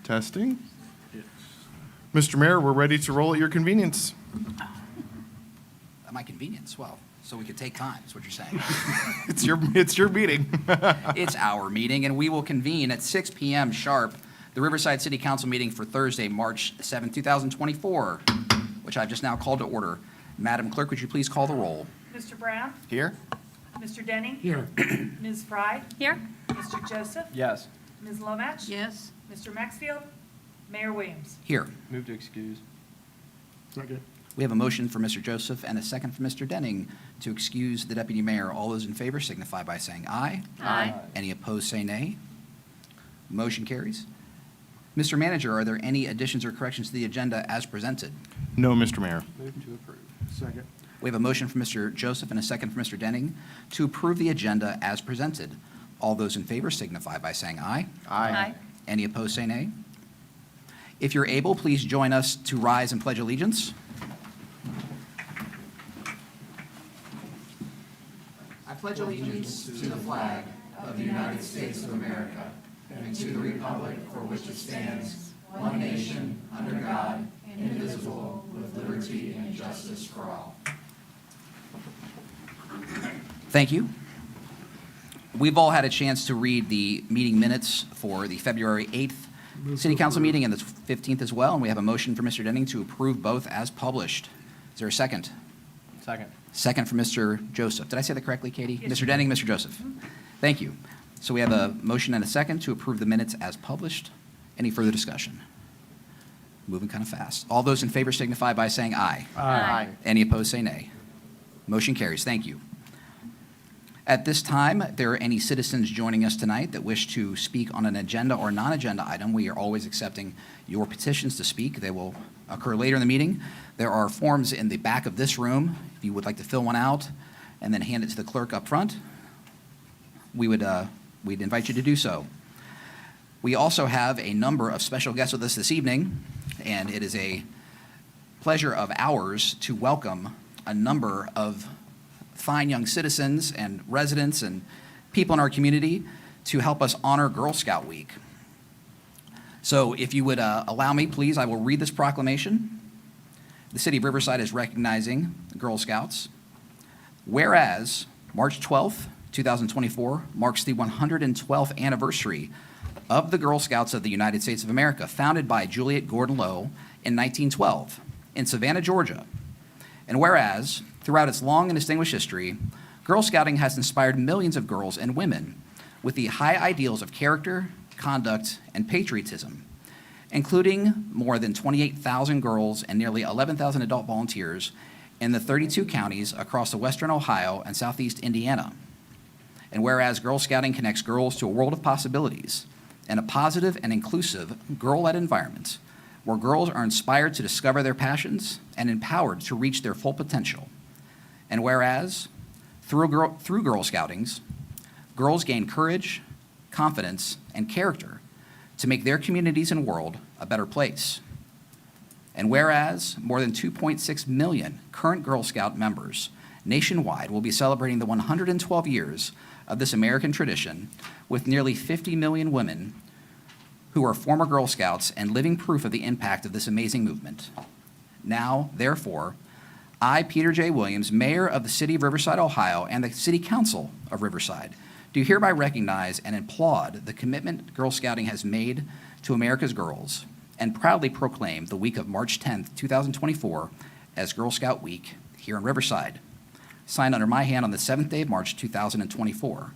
Testing. Mr. Mayor, we're ready to roll at your convenience. At my convenience, well, so we could take time, is what you're saying. It's your meeting. It's our meeting, and we will convene at 6 p.m. sharp, the Riverside City Council meeting for Thursday, March 7, 2024, which I've just now called to order. Madam Clerk, would you please call the roll? Mr. Brown? Here. Mr. Denning? Here. Ms. Fry? Here. Mr. Joseph? Yes. Ms. Lomatch? Yes. Mr. Maxfield? Mayor Williams? Here. Move to excuse. Second. We have a motion for Mr. Joseph and a second for Mr. Denning to excuse the deputy mayor. All those in favor signify by saying aye. Aye. Any opposed, say nay. Motion carries. Mr. Manager, are there any additions or corrections to the agenda as presented? No, Mr. Mayor. Move to approve. Second. We have a motion for Mr. Joseph and a second for Mr. Denning to approve the agenda as presented. All those in favor signify by saying aye. Aye. Any opposed, say nay. If you're able, please join us to rise and pledge allegiance. I pledge allegiance to the flag of the United States of America and to the republic for which it stands, one nation, under God, indivisible, with liberty and justice for all. Thank you. We've all had a chance to read the meeting minutes for the February 8th City Council meeting and the 15th as well, and we have a motion for Mr. Denning to approve both as published. Is there a second? Second. Second for Mr. Joseph. Did I say that correctly, Katie? Yes, Mr. Denning, Mr. Joseph. Thank you. So we have a motion and a second to approve the minutes as published. Any further discussion? Moving kind of fast. All those in favor signify by saying aye. Aye. Any opposed, say nay. Motion carries. Thank you. At this time, if there are any citizens joining us tonight that wish to speak on an agenda or non-agenda item, we are always accepting your petitions to speak. They will occur later in the meeting. There are forms in the back of this room. If you would like to fill one out and then hand it to the clerk up front, we'd invite you to do so. We also have a number of special guests with us this evening, and it is a pleasure of ours to welcome a number of fine young citizens and residents and people in our community to help us honor Girl Scout Week. So if you would allow me, please, I will read this proclamation. The City of Riverside is recognizing Girl Scouts. Whereas March 12th, 2024 marks the 112th anniversary of the Girl Scouts of the United States of America, founded by Juliet Gordon Low in 1912 in Savannah, Georgia. And whereas, throughout its long and distinguished history, Girl Scouting has inspired millions of girls and women with the high ideals of character, conduct, and patriotism, including more than 28,000 girls and nearly 11,000 adult volunteers in the 32 counties across the western Ohio and southeast Indiana. And whereas Girl Scouting connects girls to a world of possibilities and a positive and inclusive girl-led environment where girls are inspired to discover their passions and empowered to reach their full potential. And whereas, through Girl Scoutings, girls gain courage, confidence, and character to make their communities and world a better place. And whereas, more than 2.6 million current Girl Scout members nationwide will be celebrating the 112 years of this American tradition with nearly 50 million women who are former Girl Scouts and living proof of the impact of this amazing movement. Now, therefore, I, Peter J. Williams, Mayor of the City of Riverside, Ohio, and the City Council of Riverside, do hereby recognize and applaud the commitment Girl Scouting has made to America's girls and proudly proclaim the week of March 10th, 2024 as Girl Scout Week here in Riverside. Signed under my hand on the 7th day of March, 2024.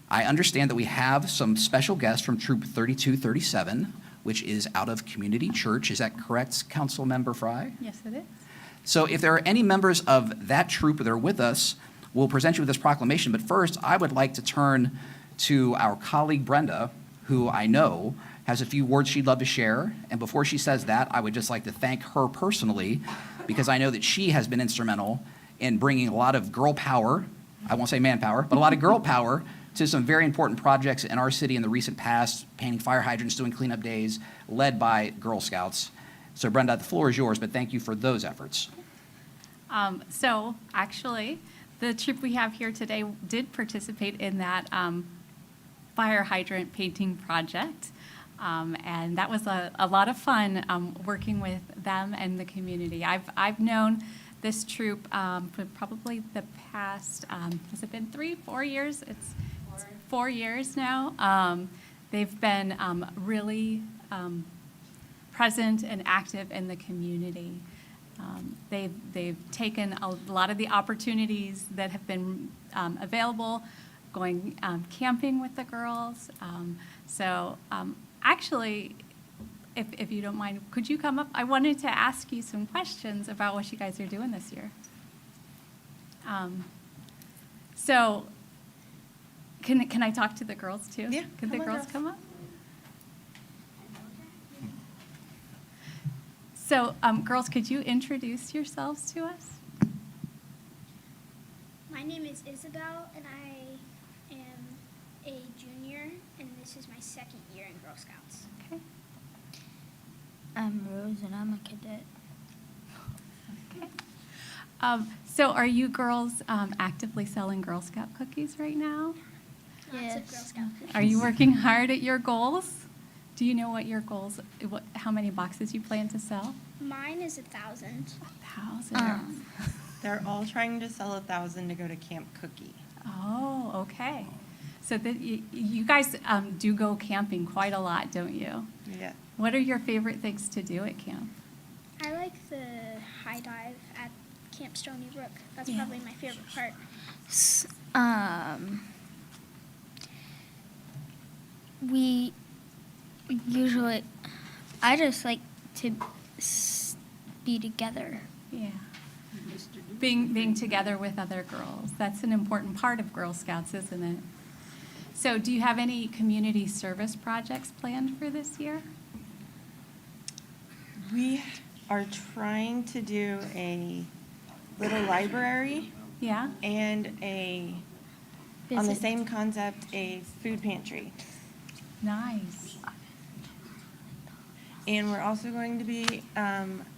I understand that we have some special guests from Troop 3237, which is out of Community Church. Is that correct, Councilmember Fry? Yes, it is. So if there are any members of that troop that are with us, we'll present you with this proclamation. But first, I would like to turn to our colleague Brenda, who I know has a few words she'd love to share. And before she says that, I would just like to thank her personally, because I know that she has been instrumental in bringing a lot of girl power, I won't say manpower, but a lot of girl power to some very important projects in our city in the recent past, painting fire hydrants, doing cleanup days, led by Girl Scouts. So Brenda, the floor is yours, but thank you for those efforts. So actually, the troop we have here today did participate in that fire hydrant painting project. And that was a lot of fun working with them and the community. I've known this troop for probably the past, has it been 3-4 years? It's 4 years now. They've been really present and active in the community. They've taken a lot of the opportunities that have been available, going camping with the girls. Actually, if you don't mind, could you come up? I wanted to ask you some questions about what you guys are doing this year. So, can I talk to the girls too? Yeah, Could the come on, girls girls. come up? So, girls, could you introduce yourselves to us? My name is Isabel, and I am a junior, and this is my second year in Girl Scouts. Okay. I'm Rose, and I'm a cadet. So are you girls actively selling Girl Scout cookies right now? Lots of Yes. Girl Scout cookies. Are you working hard at your goals? Do you know what your goals, how many boxes you plan to sell? Mine is 1,000. 1,000. They're all trying to sell 1,000 to go to Camp Cookie. Oh, okay. So that you guys do go camping quite a lot, don't you? Yeah. What are your favorite things to do at camp? I like the high dive at Camp Stony Brook. That's Yeah. probably my favorite part. We usually, I just like to be together. Yeah. Being together with other girls. That's an important part of Girl Scouts, isn't it? So do you have any community service projects planned for this year? We are trying to do a little library Yeah? and on the same concept, a food pantry. Nice. And we're also going to be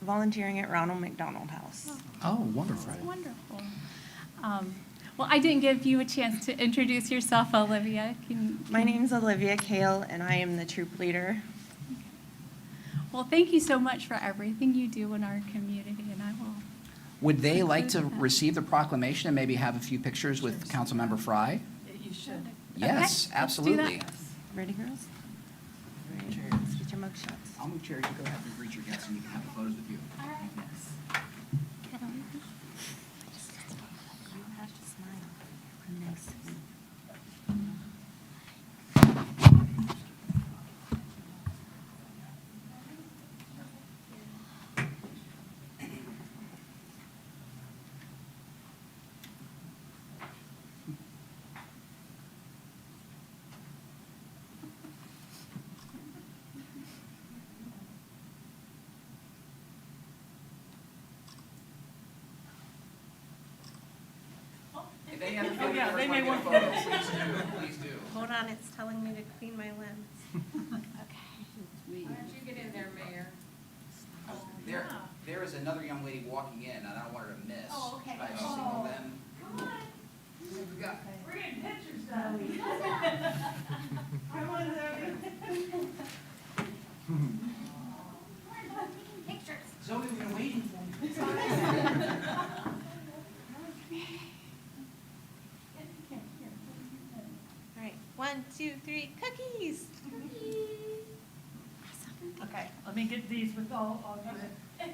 volunteering at Ronald McDonald House. Oh, wonderful. That's wonderful. Well, I didn't give you a chance to introduce yourself, Olivia. My name's Olivia Kale, and I am the troop leader. Well, thank you so much for everything you do in our community, and I will. Would they like to Include that. receive the proclamation and maybe have a few pictures with Councilmember Fry? You should. Yes, Okay, let's do absolutely. that. Ready, girls? Ready. Let's get your mug shots. I'll move chairs, you go ahead and greet your guests and you can have the photos with you. If any other family yeah, members they want may to get a want- photo, please do, please do. Hold on, it's telling me to clean my lens. There is another young lady walking in, and I don't want her to miss. Oh, okay. Should I signal them? We got- We're getting pictures done. Zoe, we've been waiting for you. All right, 1, 2, 3, cookies. Okay, let me get these with all of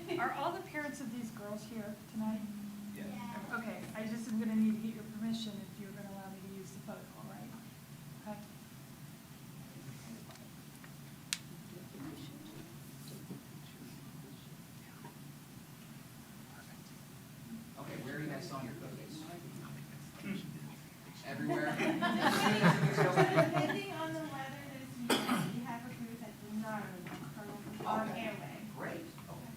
you. Are all the parents of these girls here tonight? Okay, I just am gonna need to get your permission if you're gonna allow me to use the photo, all right? Okay. Okay, where are you guys selling your cookies? Everywhere? Depending on the weather this week, we have a booth at the Nard on Okay. Airway. Great, okay.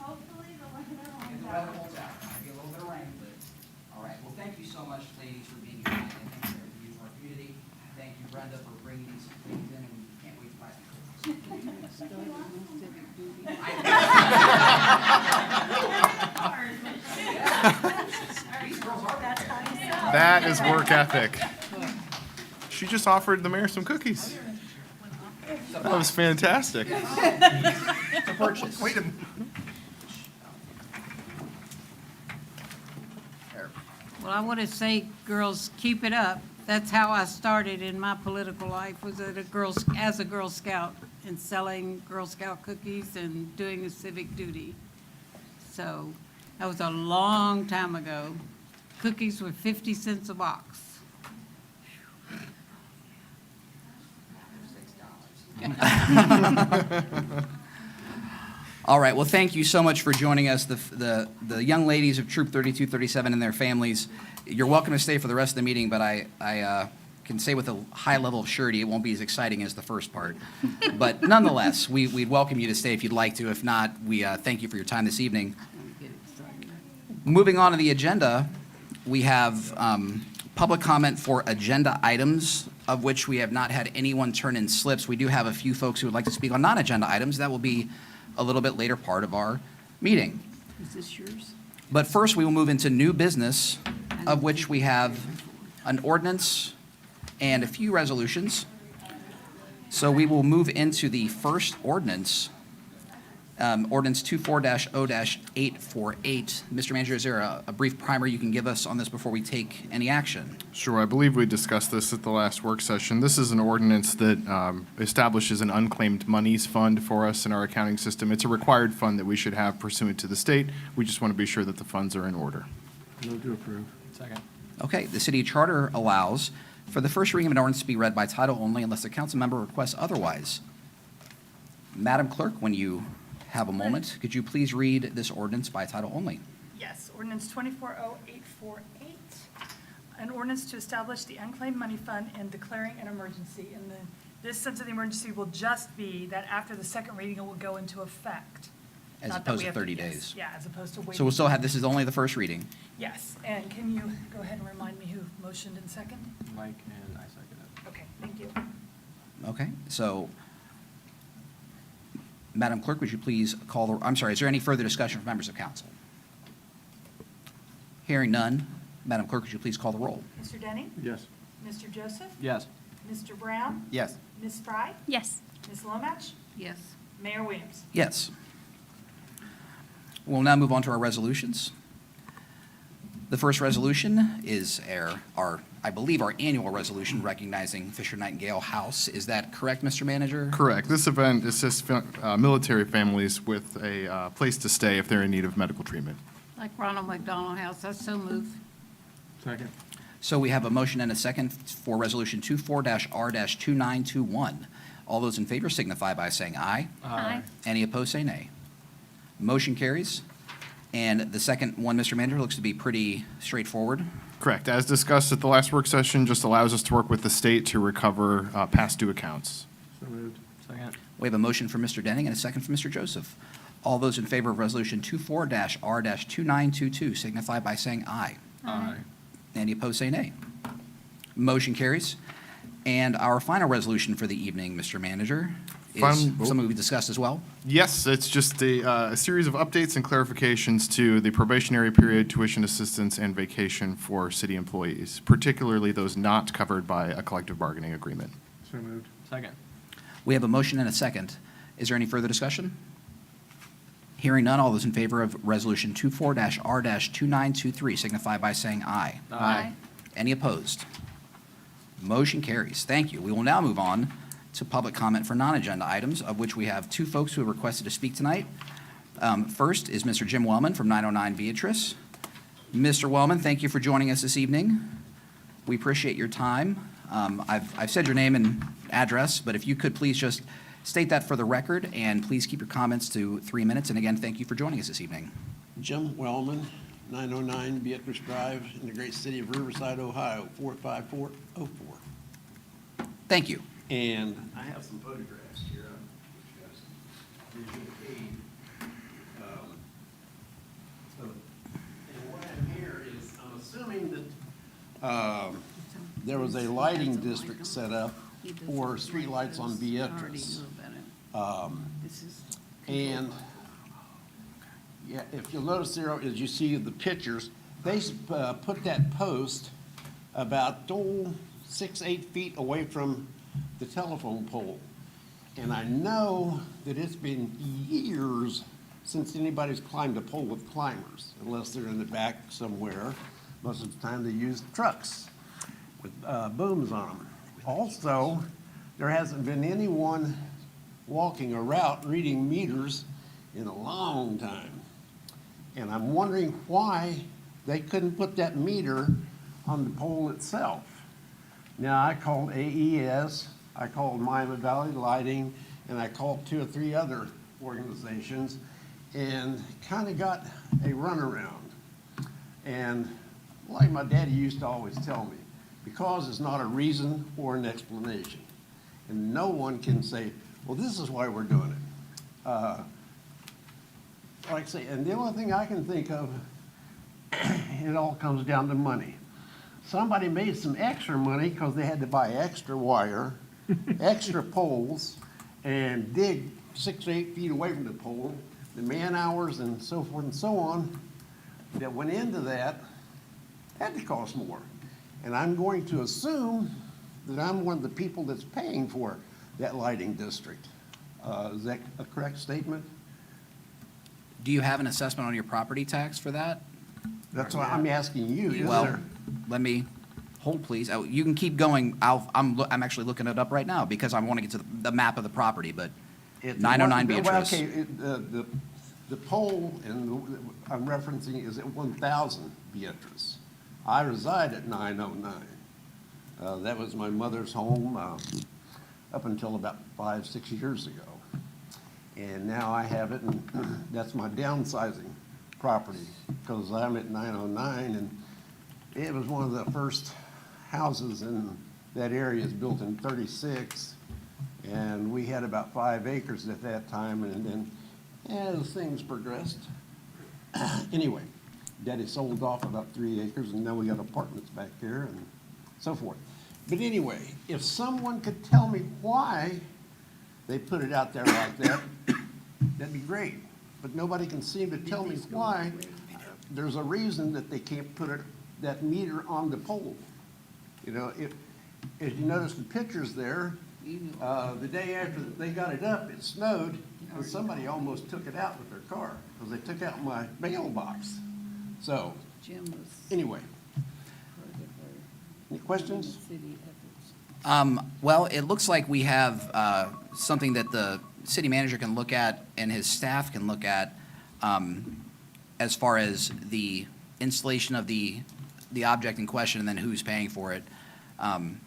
Hopefully the weather If holds the out. weather holds out, might be a little bit of rain, but, all right. Well, thank you so much, ladies, for being here tonight, and thank you for everything you do for our community. Thank you, Brenda, for bringing these things in, and we can't wait to buy some cookies. These girls are prepared. That is work ethic. She just offered the mayor some cookies. So, That was fantastic. To purchase. Wait a minute. Well, I want to say, girls, keep it up. That's how I started in my political life, was as a Girl Scout and selling Girl Scout cookies and doing a civic duty. So that was a long time ago. Cookies were 50 cents a box. All right, well, thank you so much for joining us, the young ladies of Troop 3237 and their families. You're welcome to stay for the rest of the meeting, but I can say with a high level of surety, it won't be as exciting as the first part. But nonetheless, we'd welcome you to stay if you'd like to. If not, we thank you for your time this evening. Moving on to the agenda, we have public comment for agenda items, of which we have not had anyone turn in slips. We do have a few folks who would like to speak on non-agenda items. That will be a little bit later part of our meeting. Is this yours? But first, we will move into new business, of which we have an ordinance and a few resolutions. So we will move into the first ordinance, ordinance 24-0-848. Mr. Manager, is there a brief primer you can give us on this before we take any action? Sure, I believe we discussed this at the last work session. This is an ordinance that establishes an unclaimed monies fund for us in our accounting system. It's a required fund that we should have pursuant to the state. We just want to be sure that the funds are in order. Move to approve. Second. Okay, the city charter allows for the first reading of an ordinance to be read by title only unless a council member requests otherwise. Madam Clerk, when you have a moment, could you please read this ordinance by title only? Yes, ordinance 240848, an ordinance to establish the unclaimed money fund and declaring an emergency. And this sense of the emergency will just be that after the second reading, it will go into effect. As Not that opposed we to have 30 yes, days. Yeah, as opposed to waiting. So we'll still have, this is only the first reading. Yes, and can you go ahead and remind me who motioned and second? Mike and I second it. Okay, thank you. Okay, so, Madam Clerk, would you please call the, I'm sorry, is there any further discussion from members of council? Hearing none, Madam Clerk, would you please call the roll? Mr. Denning? Yes. Mr. Joseph? Yes. Mr. Brown? Yes. Ms. Fry? Yes. Ms. Lomach? Yes. Mayor Williams? Yes. We'll now move on to our resolutions. The first resolution is I believe, our annual resolution recognizing Fisher Nightingale House. Is that correct, Mr. Manager? Correct. This event assists military families with a place to stay if they're in need of medical treatment. Like Ronald McDonald House, that's so moved. Second. So we have a motion and a second for Resolution 24-R-2921. All those in favor signify by saying aye. Aye. Any opposed, say nay. Motion carries. And the second one, Mr. Manager, looks to be pretty straightforward. Correct. As discussed at the last work session, just allows us to work with the state to recover past due accounts. So moved. Second. We have a motion from Mr. Denning and a second from Mr. Joseph. All those in favor of Resolution 24-R-2922 signify by saying aye. Aye. Any opposed, say nay. Motion carries. And our final resolution for the evening, Mr. Manager, is something we discussed as well. Yes, it's just a series of updates and clarifications to the probationary period, tuition assistance, and vacation for city employees, particularly those not covered by a collective bargaining agreement. So moved. Second. We have a motion and a second. Is there any further discussion? Hearing none, all those in favor of Resolution 24-R-2923 signify by saying aye. Aye. Any opposed? Motion carries. Thank you. We will now move on to public comment for non-agenda items, of which we have two folks who have requested to speak tonight. First is Mr. Jim Wellman from 909 Beatrice. Mr. Wellman, thank you for joining us this evening. We appreciate your time. I've said your name and address, but if you could please just state that for the record, and please keep your comments to 3 minutes. And again, thank you for joining us this evening. Jim Wellman, 909 Beatrice Drive, in the great city of Riverside, Ohio, 45404. Thank you. And I have some photographs here, which has visual aid. And what I have here is, I'm assuming that there was a lighting district set up for streetlights on Beatrice. And yeah, if you'll notice there, as you see the pictures, they put that post about 6-8 feet away from the telephone pole. And I know that it's been years since anybody's climbed a pole with climbers, unless they're in the back somewhere. Most of the time, they use trucks with booms on them. Also, there hasn't been anyone walking a route reading meters in a long time. And I'm wondering why they couldn't put that meter on the pole itself. Now, I called AES, I called Miami Valley Lighting, and I called 2 or 3 other organizations, and kind of got a runaround. And like my daddy used to always tell me, because is not a reason or an explanation. And no one can say, well, this is why we're doing it. Like I say, and the only thing I can think of, it all comes down to money. Somebody made some extra money because they had to buy extra wire, extra poles, and dig 6 or 8 feet away from the pole, the man hours and so forth and so on that went into that had to cost more. And I'm going to assume that I'm one of the people that's paying for that lighting district. Is that a correct statement? Do you have an assessment on your property tax for that? That's why I'm asking you. Is Well, there? let me, hold please. Oh, you can keep going. I'm actually looking it up right now because I want to get to the map of the property, but It's 909 well, Beatrice. okay, the pole I'm referencing is at 1,000 Beatrice. I reside at 909. That was my mother's home up until about 5-6 years ago. And now I have it, and that's my downsizing property, because I'm at 909, and it was one of the first houses in that area, is built in 36, and we had about 5 acres at that time, and then as things progressed, anyway, Daddy sold off about 3 acres, and now we got apartments back there and so forth. But anyway, if someone could tell me why they put it out there like that, that'd be great. But nobody can seem to tell me why. There's a reason that they can't put that meter on the pole. You know, if you notice the pictures there, the day after they got it up, it snowed, and somebody almost took it out with their car, because they took out my mailbox. So, anyway. Any questions? Well, it looks like we have something that the city manager can look at and his staff can look at as far as the installation of the object in question and then who's paying for it. I'm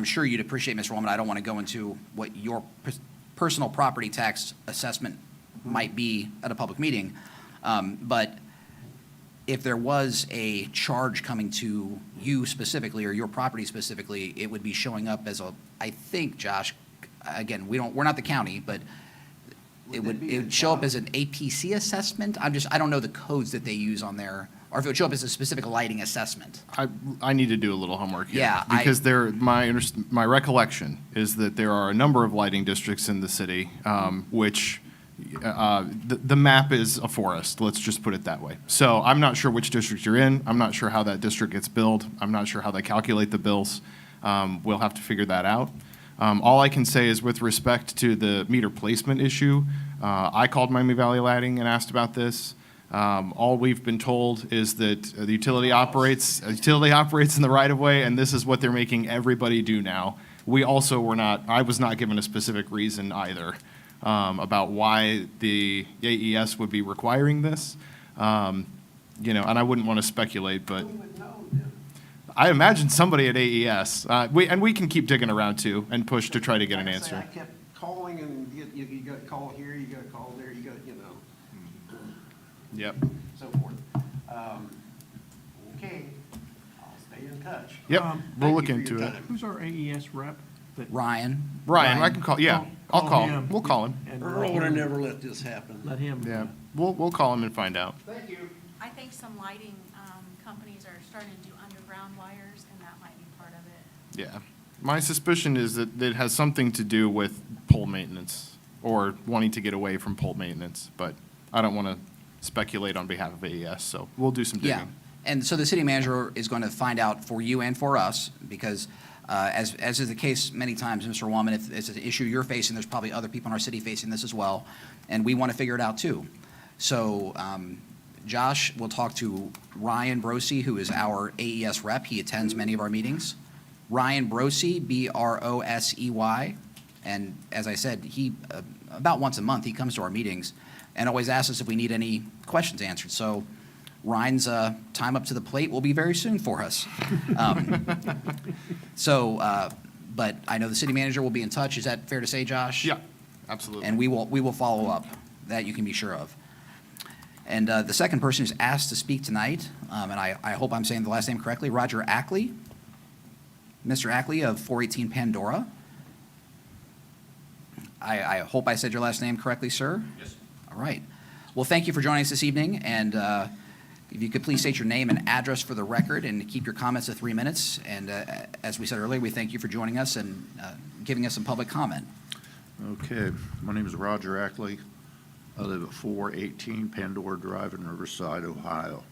sure you'd appreciate, Mr. Woolman, I don't want to go into what your personal property tax assessment might be at a public meeting, but if there was a charge coming to you specifically or your property specifically, it would be showing up as I think, Josh, again, we're not the county, but it would show up as an APC assessment. I don't know the codes that they use on there, or if it would show up as a specific lighting assessment. I need to do a little homework here. Yeah, Because my recollection is that there are a number of lighting districts in the city, which the map is a forest, let's just put it that way. So I'm not sure which district you're in. I'm not sure how that district gets billed. I'm not sure how they calculate the bills. We'll have to figure that out. All I can say is with respect to the meter placement issue, I called Miami Valley Lighting and asked about this. All we've been told is that the utility operates in the right of way, and this is what they're making everybody do now. I was not given a specific reason either about why the AES would be requiring this. And I wouldn't want to speculate, but I imagine somebody at AES. We can keep digging around too and push to try to get an answer. I kept calling, and you got to call here, you got to call there, you got to, Yep. so forth. Okay, I'll stay in touch. Yep, we'll look Thank you for into your it. time. Who's our AES rep? Ryan? Ryan, I can call, yeah, I'll call him. him. We'll call him. And Earl would have never let this happen. Let him. Yeah, we'll call him and find out. Thank you. I think some lighting companies are starting to do underground wires, and that might be part of it. Yeah. My suspicion is that it has something to do with pole maintenance or wanting to get away from pole maintenance, but I don't want to speculate on behalf of AES, so we'll do some digging. Yeah, and so the city manager is going to find out for you and for us, because As is the case many times, Mr. Wallman, if it's an issue you're facing, there's probably other people in our city facing this as well, and we want to figure it out too. So Josh will talk to Ryan Brosey, who is our AES rep. He attends many of our meetings. Ryan Brosey, Brosey, and as I said, he, about once a month, he comes to our meetings and always asks us if we need any questions answered. So Ryan's time up to the plate will be very soon for us. But I know the city manager will be in touch. Is that fair to say, Josh? Yeah, absolutely. And we will follow up. That you can be sure of. And the second person who's asked to speak tonight, and I hope I'm saying the last name correctly, Roger Ackley. Mr. Ackley of 418 Pandora. I hope I said your last name correctly, sir? Yes. All right. Well, thank you for joining us this evening, and if you could please state your name and address for the record and keep your comments to 3 minutes. And as we said earlier, we thank you for joining us and giving us some public comment. Okay, my name is Roger Ackley. I live at 418 Pandora Drive in Riverside, Ohio.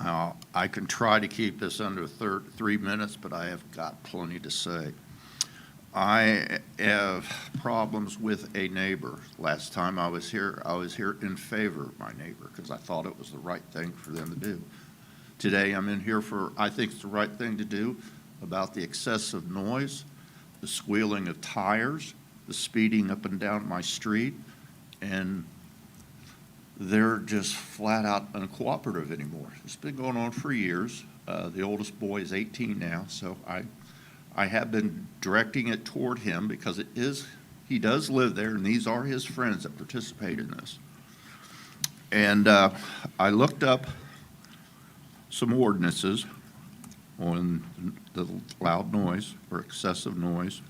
I can try to keep this under 3 minutes, but I have got plenty to say. I have problems with a neighbor. Last time I was here in favor of my neighbor because I thought it was the right thing for them to do. Today I'm in here for, I think it's the right thing to do about the excessive noise, the squealing of tires, the speeding up and down my street, and they're just flat out uncooperative anymore. It's been going on for years. The oldest boy is 18 now, so I have been directing it toward him because he does live there, and these are his friends that participate in this. And I looked up some ordinances on the loud noise or excessive noise,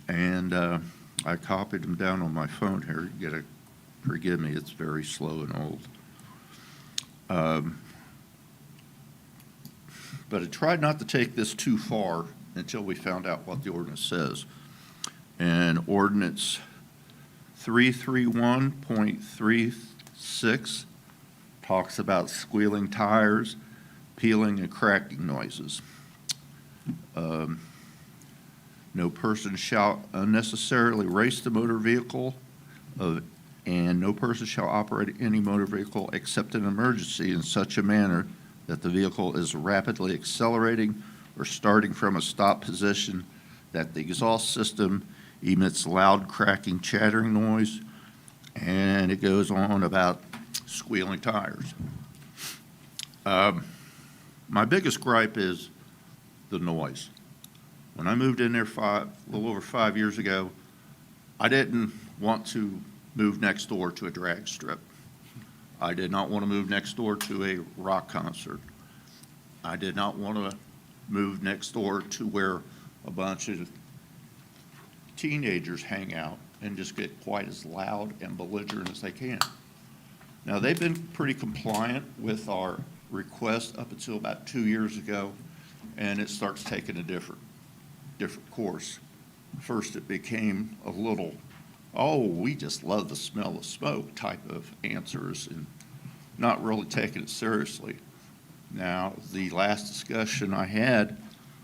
and I copied them down on my phone here. Forgive me, it's very slow and old. But I tried not to take this too far until we found out what the ordinance says. And ordinance 331.36 talks about squealing tires, peeling and cracking noises. No person shall unnecessarily race the motor vehicle and no person shall operate any motor vehicle except in emergency in such a manner that the vehicle is rapidly accelerating or starting from a stop position, that the exhaust system emits loud cracking, chattering noise, and it goes on about squealing tires. My biggest gripe is the noise. When I moved in there a little over 5 years ago, I didn't want to move next door to a drag strip. I did not want to move next door to a rock concert. I did not want to move next door to where a bunch of teenagers hang out and just get quite as loud and belligerent as they can. Now, they've been pretty compliant with our request up until about 2 years ago, and it starts taking a different course. First, it became a little, oh, we just love the smell of smoke type of answers and not really taking it seriously. Now, the last discussion I had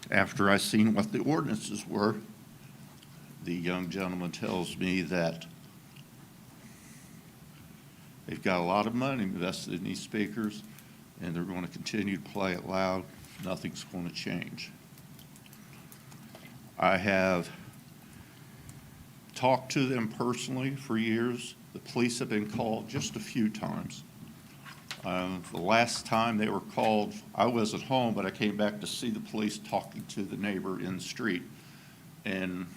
after I seen what the ordinances were, the young gentleman tells me that they've got a lot of money invested in these speakers and they're going to continue to play it loud. Nothing's going to change. I have talked to them personally for years. The police have been called just a few times. The last time they were called, I wasn't home, but I came back to see the police talking to the neighbor in the street. And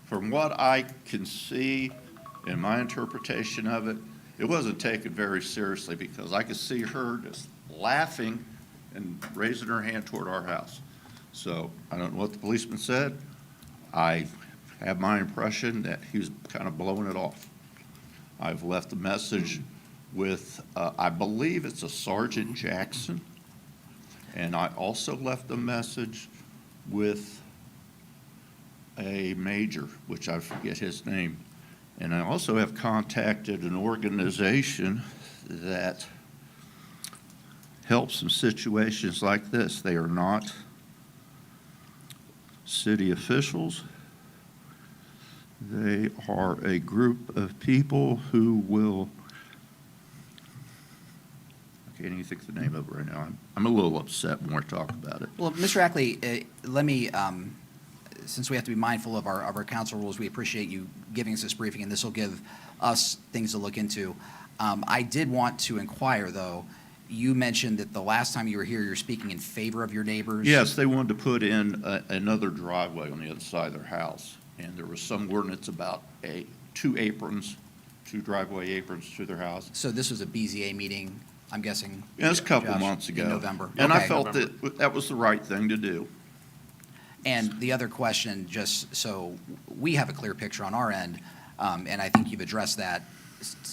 from what I can see in my interpretation of it, it wasn't taken very seriously because I could see her just laughing and raising her hand toward our house. So I don't know what the policeman said. I have my impression that he was kind of blowing it off. I've left a message with, I believe it's a Sergeant Jackson, and I also left a message with a major, which I forget his name. And I also have contacted an organization that helps in situations like this. They are not city officials. They are a group of people who will, I can't even think of the name of it right now. I'm a little upset when we talk about it. Well, Mr. Ackley, let me, since we have to be mindful of our council rules, we appreciate you giving us this briefing, and this will give us things to look into. I did want to inquire, though, you mentioned that the last time you were here, you were speaking in favor of your neighbors. Yes, they wanted to put in another driveway on the other side of their house, and there was some ordinance about two driveway aprons to their house. So this was a BZA meeting, I'm guessing? Yeah, it was a couple Josh, months ago. In November. And I Okay. felt that was the right thing to do. And the other question, just so we have a clear picture on our end, and I think you've addressed that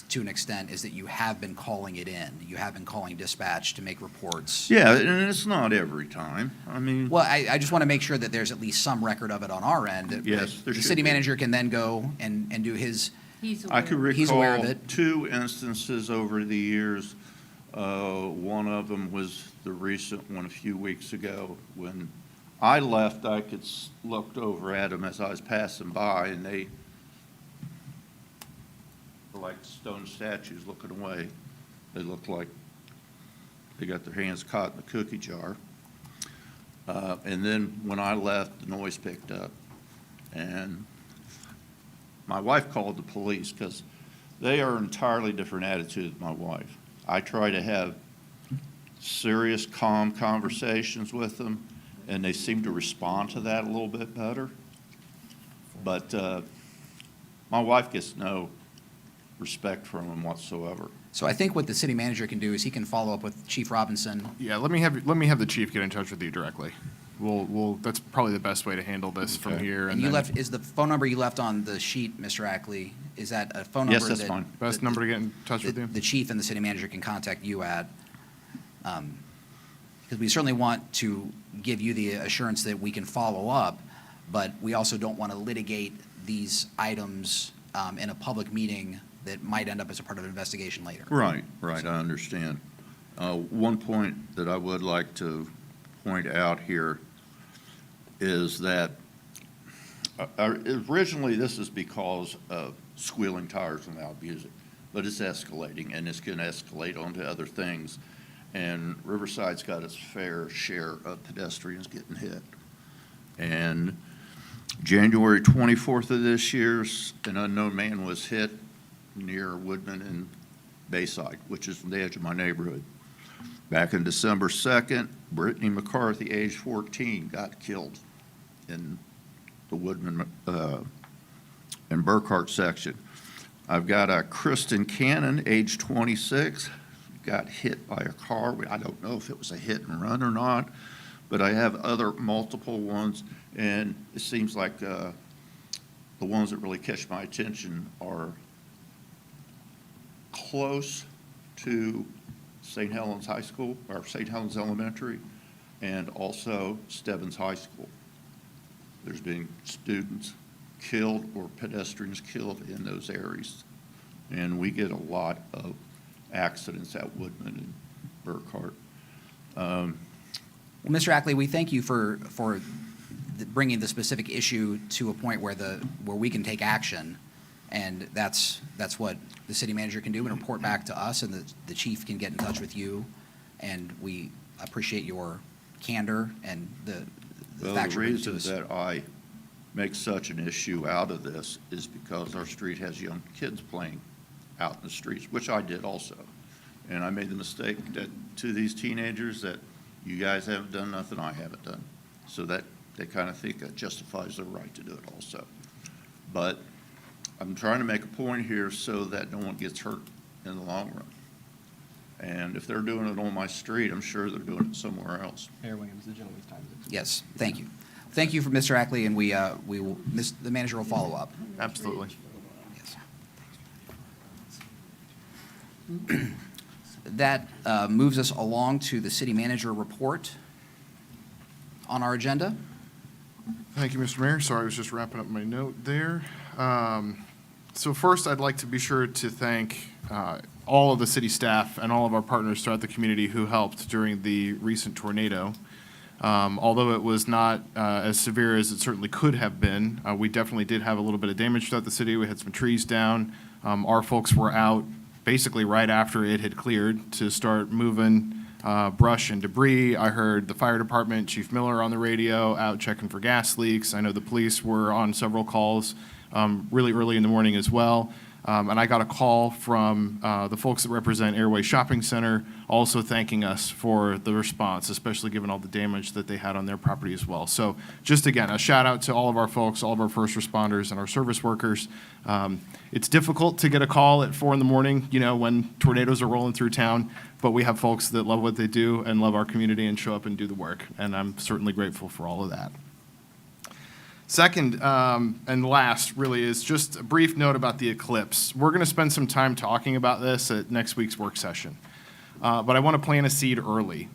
to an extent, is that you have been calling it in. You have been calling dispatch to make reports. Yeah, and it's not every time. I mean, Well, I just want to make sure that there's at least some record of it on our end. that Yes, there The should city be. manager can then go and do his, He's I could aware. He's aware of recall it. 2 instances over the years. One of them was the recent one a few weeks ago. When I left, I looked over at them as I was passing by, and they were like stone statues looking away. They looked like they got their hands caught in the cookie jar. And then when I left, the noise picked up. And my wife called the police because they are an entirely different attitude than my wife. I try to have serious, calm conversations with them, and they seem to respond to that a little bit better. But my wife gets no respect from them whatsoever. so I think what the city manager can do is he can follow up with Chief Robinson. Yeah, let me have the chief get in touch with you directly. That's probably the best way to handle this from Okay. here. And you then- left, is the phone number you left on the sheet, Mr. Ackley, is that a phone number? Yes, that's that- fine. Best number to get in touch with you? The chief and the city manager can contact you at? Because we certainly want to give you the assurance that we can follow up, but we also don't want to litigate these items in a public meeting that might end up as a part of an investigation later. Right, I understand. One point that I would like to point out here is that originally this is because of squealing tires and loud music, but it's escalating, and it's going to escalate onto other things. And Riverside's got its fair share of pedestrians getting hit. And January 24th of this year, an unknown man was hit near Woodman and Bayside, which is the edge of my neighborhood. Back in December 2nd, Brittany McCarthy, age 14, got killed in the Woodman and Burkhart section. I've got a Kristen Cannon, age 26, got hit by a car. I don't know if it was a hit and run or not, but I have other multiple ones, and it seems like the ones that really catch my attention are close to St. Helens High School, or St. Helens Elementary, and also Stebbins High School. There's been students killed or pedestrians killed in those areas. And we get a lot of accidents at Woodman and Burkhart. Well, Mr. Ackley, we thank you for bringing the specific issue to a point where we can take action. And that's what the city manager can do, and report back to us, and the chief can get in touch with you. And we appreciate your candor and the Well, facts the you bring to reason us. that I make such an issue out of this is because our street has young kids playing out in the streets, which I did also. And I made the mistake that to these teenagers that you guys haven't done nothing I haven't done. So that they kind of think that justifies their right to do it also. But I'm trying to make a point here so that no one gets hurt in the long run. And if they're doing it on my street, I'm sure they're doing it somewhere else. Mayor Williams, the gentleman's time is expired. Yes, thank you. Thank you for Mr. Ackley, and we will, the manager will follow up. Absolutely. Yes. That moves us along to the city manager report on our agenda. Thank you, Mr. Mayor. Sorry, I was just wrapping up my note there. So first, I'd like to be sure to thank all of the city staff and all of our partners throughout the community who helped during the recent tornado. Although it was not as severe as it certainly could have been, we definitely did have a little bit of damage throughout the city. We had some trees down. Our folks were out basically right after it had cleared to start moving brush and debris. I heard the fire department, Chief Miller on the radio, out checking for gas leaks. I know the police were on several calls really early in the morning as well. And I got a call from the folks that represent Airway Shopping Center, also thanking us for the response, especially given all the damage that they had on their property as well. So just again, a shout out to all of our folks, all of our first responders and our service workers. It's difficult to get a call at 4 in the morning, you know, when tornadoes are rolling through town, but we have folks that love what they do and love our community and show up and do the work. And I'm certainly grateful for all of that. Second, and last, really, is just a brief note about the eclipse. We're going to spend some time talking about this at next week's work session, but I want to plant a seed early.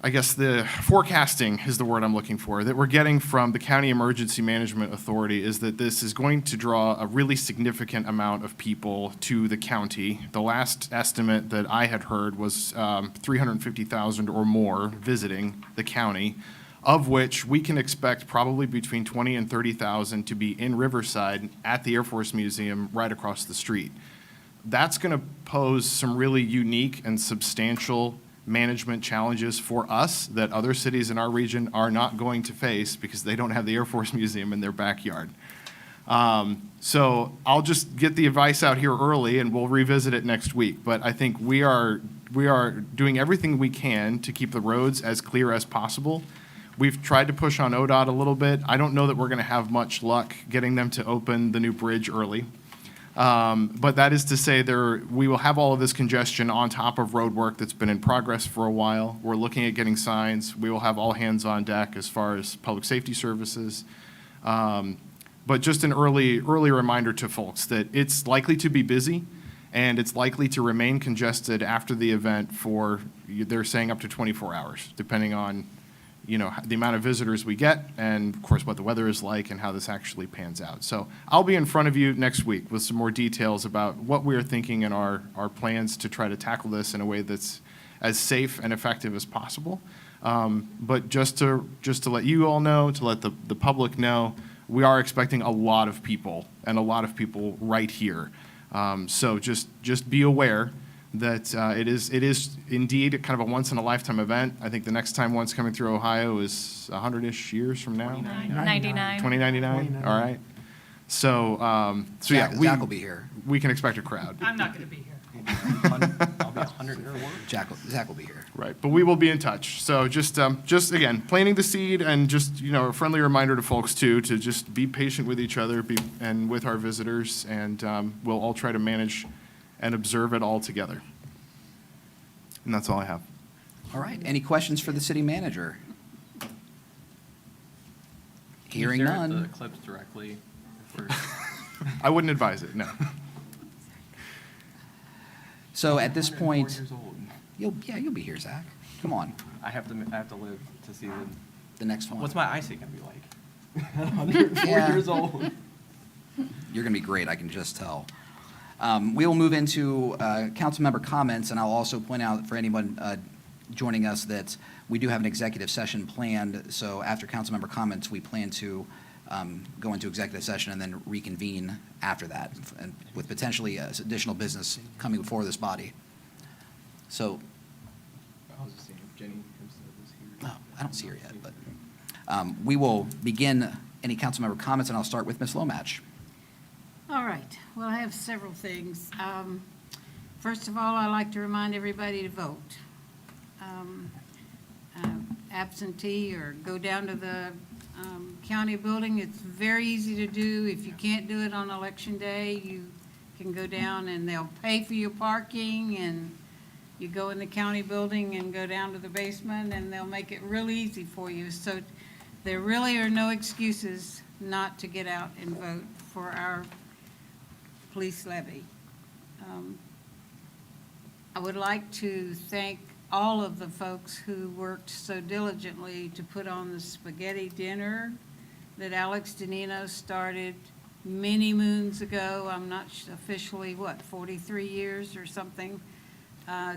I guess the forecasting is the word I'm looking for, that we're getting from the County Emergency Management Authority is that this is going to draw a really significant amount of people to the county. The last estimate that I had heard was 350,000 or more visiting the county, of which we can expect probably between 20 and 30,000 to be in Riverside at the Air Force Museum right across the street. That's going to pose some really unique and substantial management challenges for us that other cities in our region are not going to face because they don't have the Air Force Museum in their backyard. So I'll just get the advice out here early and we'll revisit it next week. But I think we are doing everything we can to keep the roads as clear as possible. We've tried to push on ODOT a little bit. I don't know that we're going to have much luck getting them to open the new bridge early. But that is to say we will have all of this congestion on top of road work that's been in progress for a while. We're looking at getting signs. We will have all hands on deck as far as public safety services. But just an early reminder to folks that it's likely to be busy and it's likely to remain congested after the event for, they're saying, up to 24 hours, depending on, you know, the amount of visitors we get and, of course, what the weather is like and how this actually pans out. So I'll be in front of you next week with some more details about what we are thinking and our plans to try to tackle this in a way that's as safe and effective as possible. But just to let you all know, to let the public know, we are expecting a lot of people and a lot of people right here. So just be aware that it is indeed kind of a once-in-a-lifetime event. I think the next time one's coming through Ohio is 100-ish years from now. 99. 2099, all right. So yeah, Jack will be here. we can expect a crowd. I'm not going to be here. I'll be 100 or more. Zach will be here. Right, but we will be in touch. So just again, planting the seed and just, you know, a friendly reminder to folks too, to just be patient with each other and with our visitors, and we'll all try to manage and observe it all together. And that's all I have. All right. Any questions for the city manager? Hearing Can you stare at none. the eclipse directly? If we're- I wouldn't advise it, no. So at this 104 point, years old. you'll be here, Zach. Come on, I have to live to see the next one. what's my eyesight gonna be like? 104 Yeah. years old. You're going to be great, I can just tell. We will move into council member comments, and I'll also point out for anyone joining us that we do have an executive session planned. So after council member comments, we plan to go into executive session and then reconvene after that, and with potentially additional business coming before this body. So, I was just saying, if Jenny Hempstead was here. no, I don't see her yet, but we will begin any council member comments, and I'll start with Ms. Lomach. All right, well, I have several things. First of all, I'd like to remind everybody to vote. Absentee or go down to the county building, it's very easy to do. If you can't do it on election day, you can go down and they'll pay for your parking, and you go in the county building and go down to the basement, and they'll make it real easy for you. So there really are no excuses not to get out and vote for our police levy. I would like to thank all of the folks who worked so diligently to put on the spaghetti dinner that Alex Danino started many moons ago. I'm not officially, 43 years or something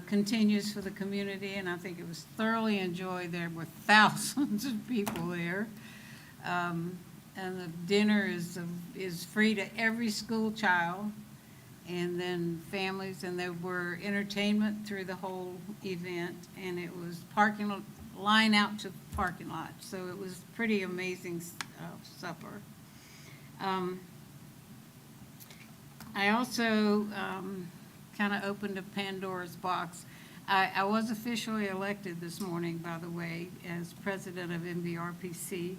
continues for the community, and I think it was thoroughly enjoyed. There were thousands of people there. And the dinner is free to every school child, and then families, and there were entertainment through the whole event, and it was line out to the parking lot, so it was pretty amazing supper. I also kind of opened a Pandora's box. I was officially elected this morning, by the way, as president of MVRPC,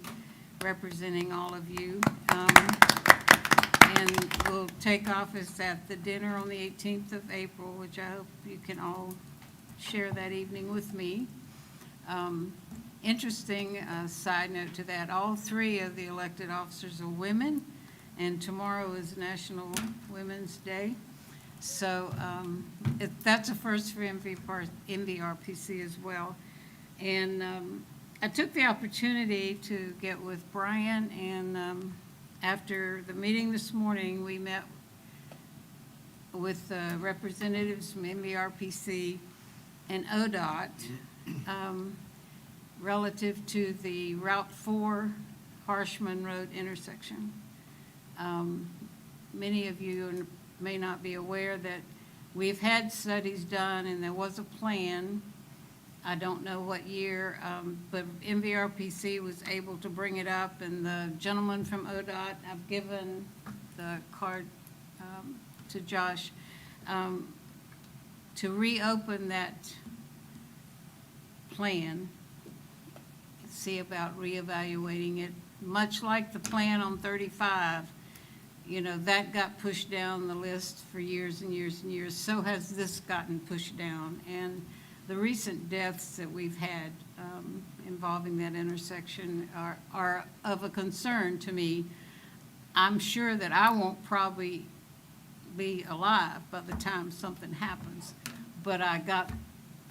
representing all of you. And we'll take office at the dinner on the 18th of April, which I hope you can all share that evening with me. Interesting side note to that, all three of the elected officers are women, and tomorrow is National Women's Day. So that's a first for MVRPC as well. And I took the opportunity to get with Brian, and after the meeting this morning, we met with representatives from MVRPC and ODOT relative to the Route 4 Harshman Road intersection. Many of you may not be aware that we've had studies done, and there was a plan. I don't know what year, but MVRPC was able to bring it up, and the gentleman from ODOT, I've given the card to Josh, to reopen that plan, see about reevaluating it, much like the plan on 35. You know, that got pushed down the list for years and years and years. So has this gotten pushed down. And the recent deaths that we've had involving that intersection are of a concern to me. I'm sure that I won't probably be alive by the time something happens, but I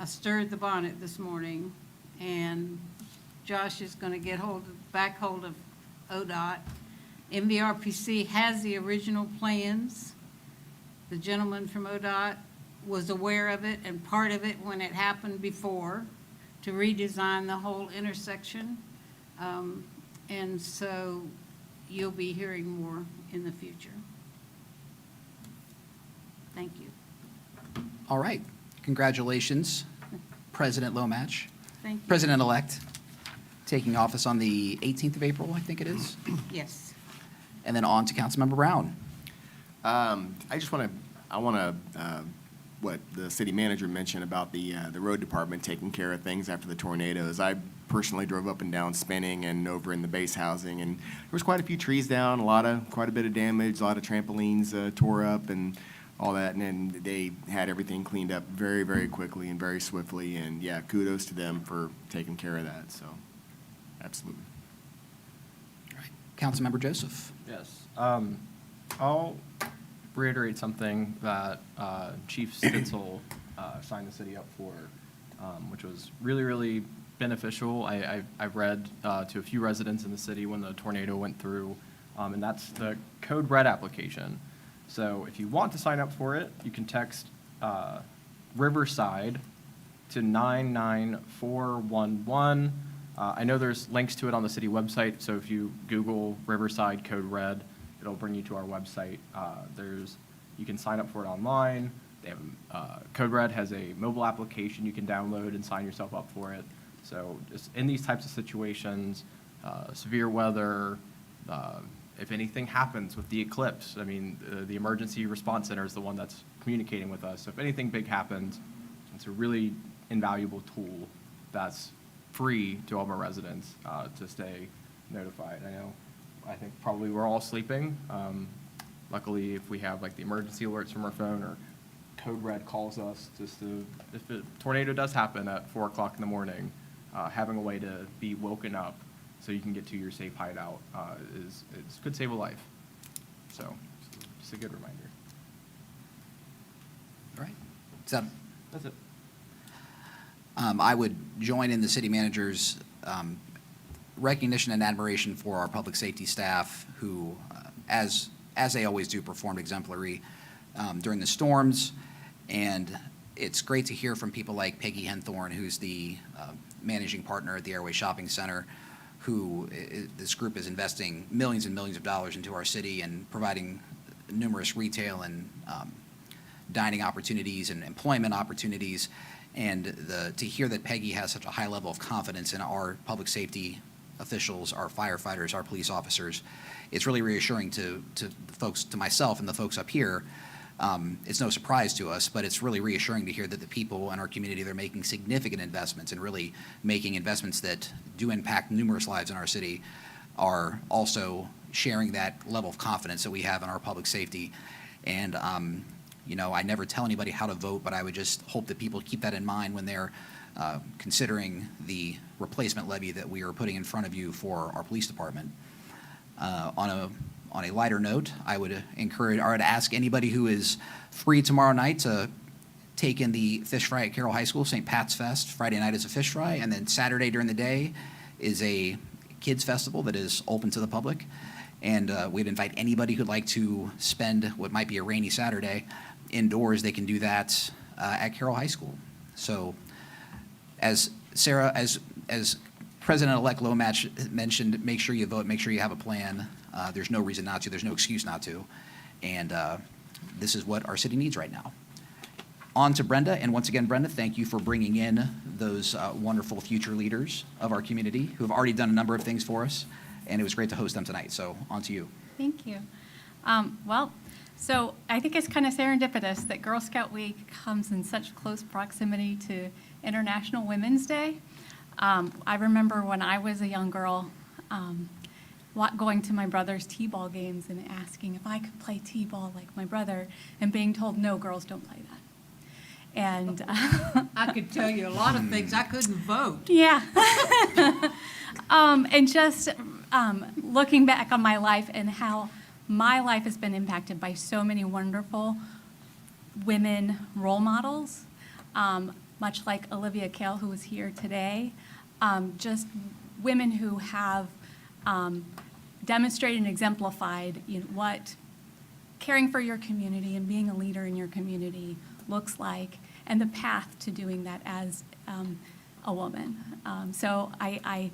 stirred the bonnet this morning, and Josh is going to get back hold of ODOT. MVRPC has the original plans. The gentleman from ODOT was aware of it, and part of it when it happened before, to redesign the whole intersection. And so you'll be hearing more in the future. Thank you. All right. Congratulations, President Lomach. Thank you. President-elect, taking office on the 18th of April, I think it is. Yes. And then on to Councilmember Brown. What the city manager mentioned about the road department taking care of things after the tornadoes. I personally drove up and down Spinning and over in the base housing, and there was quite a few trees down, quite a bit of damage, a lot of trampolines tore up and all that, and then they had everything cleaned up very, very quickly and very swiftly, and yeah, kudos to them for taking care of that, so absolutely. All right. Councilmember Joseph. Yes. I'll reiterate something that Chief Stitzel signed the city up for, which was really, really beneficial. I've read to a few residents in the city when the tornado went through, and that's the Code Red application. So if you want to sign up for it, you can text Riverside to 99411. I know there's links to it on the city website, so if you Google Riverside Code Red, it'll bring you to our website. You can sign up for it online. They have, Code Red has a mobile application you can download and sign yourself up for it. So just in these types of situations, severe weather, if anything happens with the eclipse, I mean, the Emergency Response Center is the one that's communicating with us. So if anything big happens, it's a really invaluable tool that's free to all of our residents to stay notified. I think probably we're all sleeping. Luckily, if we have like the emergency alerts from our phone, or Code Red calls us, if a tornado does happen at 4 o'clock in the morning, having a way to be woken up so you can get to your safe hideout could save a life. So just a good reminder. All right. That's it. I would join in the city manager's recognition and admiration for our public safety staff who, as they always do, performed exemplary during the storms. And it's great to hear from people like Peggy Henthorne, who's the managing partner at the Airway Shopping Center, this group is investing millions and millions of dollars into our city and providing numerous retail and dining opportunities and employment opportunities. And to hear that Peggy has such a high level of confidence in our public safety officials, our firefighters, our police officers, it's really reassuring to the folks, to myself and the folks up here. It's no surprise to us, but it's really reassuring to hear that the people in our community, they're making significant investments and really making investments that do impact numerous lives in our city, are also sharing that level of confidence that we have in our public safety. And, I never tell anybody how to vote, but I would just hope that people keep that in mind when they're considering the replacement levy that we are putting in front of you for our police department. On a lighter note, I would encourage, or I'd ask anybody who is free tomorrow night to take in the fish fry at Carroll High School. St. Pat's Fest, Friday night is a fish fry, and then Saturday during the day is a kids festival that is open to the public. And we'd invite anybody who'd like to spend what might be a rainy Saturday indoors. They can do that at Carroll High School. So, as Sarah, as President-elect Lomatch mentioned, make sure you vote, make sure you have a plan. There's no reason not to, there's no excuse not to. And this is what our city needs right now. On to Brenda, and once again, Brenda, thank you for bringing in those wonderful future leaders of our community who have already done a number of things for us, and it was great to host them tonight. So, on to you. Thank you. So I think it's kind of serendipitous that Girl Scout Week comes in such close proximity to International Women's Day. I remember when I was a young girl, going to my brother's t-ball games and asking if I could play t-ball like my brother, and being told, no, girls don't play that. And I could tell you a lot of things. I couldn't vote. yeah. And just looking back on my life and how my life has been impacted by so many wonderful women role models, much like Olivia Kale, who is here today, just women who have demonstrated and exemplified what caring for your community and being a leader in your community looks like, and the path to doing that as a woman. So I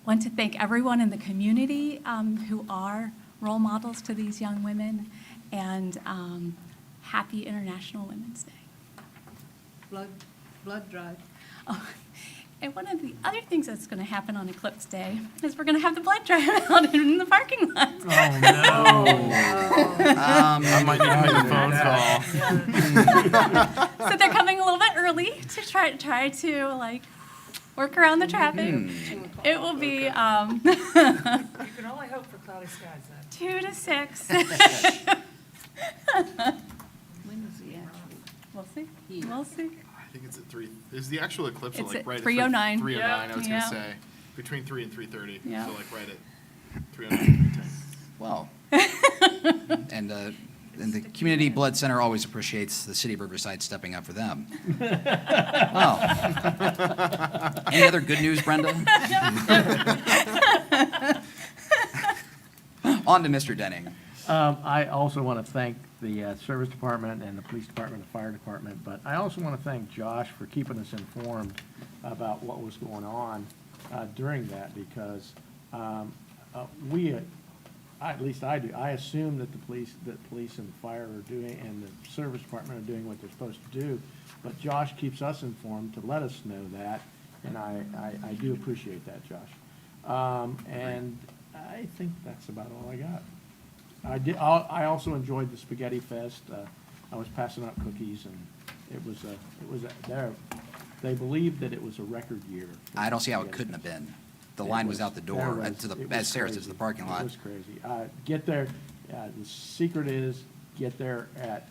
want to thank everyone in the community who are role models to these young women, and happy International Women's Day. Blood drive. Oh, and one of the other things that's going to happen on Eclipse Day is we're going to have the blood drive out in the parking lot. Oh, no. I might need to make a phone call. So they're coming a little bit early to try to work around the traffic. It will be You can only hope for cloudy skies then. 2 to 6. When is the actual? We'll see. We'll see. I think it's at 3. Is the actual eclipse It's at right 3:09. 3:09, I was Yeah. going to say. Between 3 and 3:30. Yeah. So right at 3:09. 3:10. Well, and the Community Blood Center always appreciates the city of Riverside stepping up for them. Well, any other good news, Brenda? On to Mr. Denning. I also want to thank the service department and the police department, the fire department, but I also want to thank Josh for keeping us informed about what was going on during that, because at least I do, I assume that the police and fire are doing, and the service department are doing what they're supposed to do, but Josh keeps us informed to let us know that, and I do appreciate that, Josh. And I think that's about all I got. I also enjoyed the Spaghetti Fest. I was passing out cookies, and they believed that it was a record year. I don't see how it couldn't have been. The line was out the door, as Sarah says, to the parking lot. It was crazy. Get there, the secret is, get there it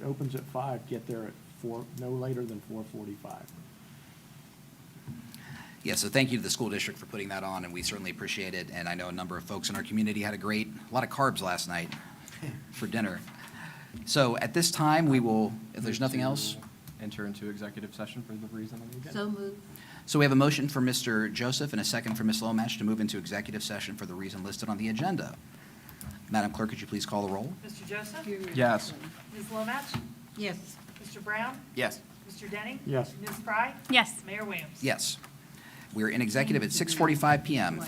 opens at 5, get there at 4, no later than 4:45. Yeah, so thank you to the school district for putting that on, and we certainly appreciate it. And I know a number of folks in our community had a lot of carbs last night for dinner. So at this time, we will, if there's nothing else. Enter into executive session for the reason on the agenda. So moved. So we have a motion for Mr. Joseph and a second for Ms. Lomash to move into executive session for the reason listed on the agenda. Madam Clerk, could you please call the roll? Mr. Joseph? Yes. Ms. Lomatch? Yes. Mr. Mr. Brown? Yes. Mr. Denning? Yes. Ms. Fry? Yes. Mayor Williams? Yes. We're in executive at 6:45 PM. Thank